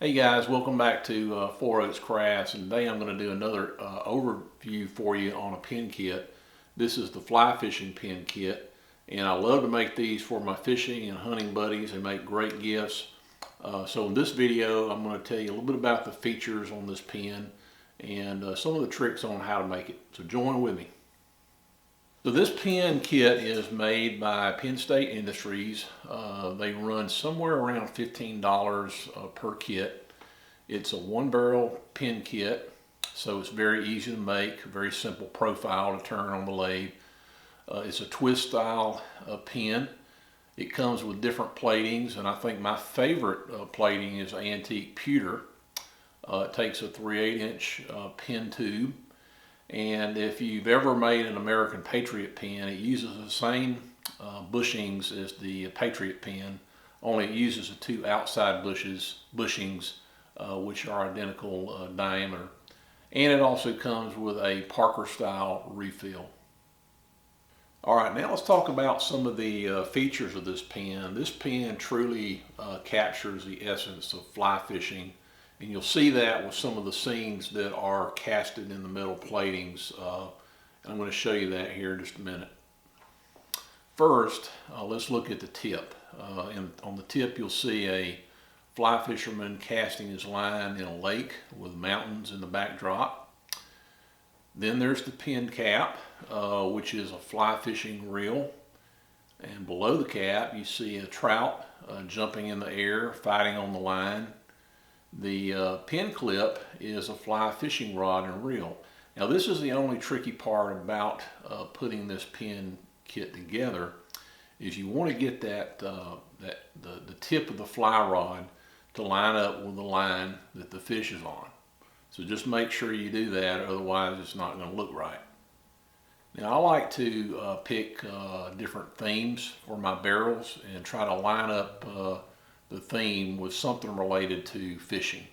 Hey guys, welcome back to Four Oaks Crafts, and today I'm going to do another overview for you on a pin kit. This is the fly fishing pin kit, and I love to make these for my fishing and hunting buddies. They make great gifts. So in this video I'm going to tell you a little bit about the features on this pin and some of the tricks on how to make it. So join with me. So this pin kit is made by Penn State Industries. They run somewhere around $15 per kit. It's a one barrel pin kit, so it's very easy to make, very simple profile to turn on the lathe. It's a twist style pin. It comes with different platings, and I think my favorite plating is antique pewter. It takes a 3/8 inch pin tube. And if you've ever made an American Patriot pin, it uses the same bushings as the Patriot pin, only it uses the two outside bushings, which are identical diameter. And it also comes with a Parker style refill. All right, now let's talk about some of the features of this pin. This pin truly captures the essence of fly fishing. And you'll see that with some of the seams that are casted in the metal platings. And I'm going to show you that here in just a minute. First, let's look at the tip. And on the tip you'll see a fly fisherman casting his line in a lake with mountains in the backdrop. Then there's the pin cap, which is a fly fishing reel. And below the cap you see a trout jumping in the air, fighting on the line. The pin clip is a fly fishing rod and reel. Now this is the only tricky part about putting this pin kit together, is you want to get the tip of the fly rod to line up with the line that the fish is on. So just make sure you do that, otherwise it's not going to look right. Now I like to pick different themes for my barrels and try to line up the theme with something related to fishing.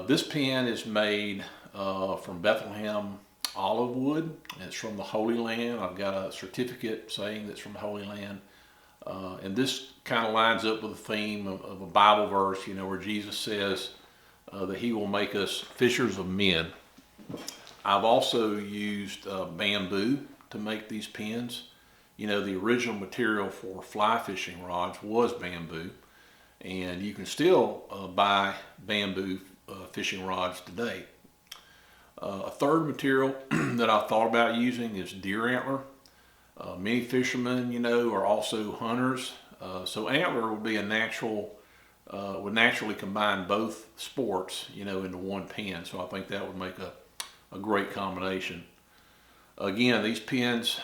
This pin is made from Bethlehem olive wood, and it's from the Holy Land. I've got a certificate saying that's from the Holy Land. And this kind of lines up with the theme of a Bible verse, you know, where Jesus says that he will make us fishers of men. I've also used bamboo to make these pins. You know, the original material for fly fishing rods was bamboo, and you can still buy bamboo fishing rods today. A third material that I thought about using is deer antler. Many fishermen, you know, are also hunters, so antler would be a natural, would naturally combine both sports, you know, into one pin. So I think that would make a great combination. Again, these pins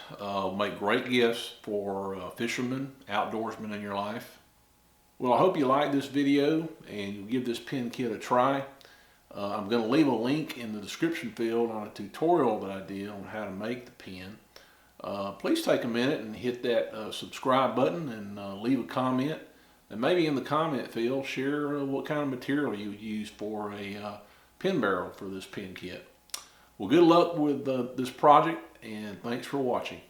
make great gifts for fishermen, outdoorsmen in your life. Well, I hope you like this video and you'll give this pin kit a try. I'm going to leave a link in the description field on a tutorial that I did on how to make the pin. Please take a minute and hit that subscribe button and leave a comment. And maybe in the comment field, share what kind of material you would use for a pin barrel for this pin kit. Well, good luck with this project, and thanks for watching.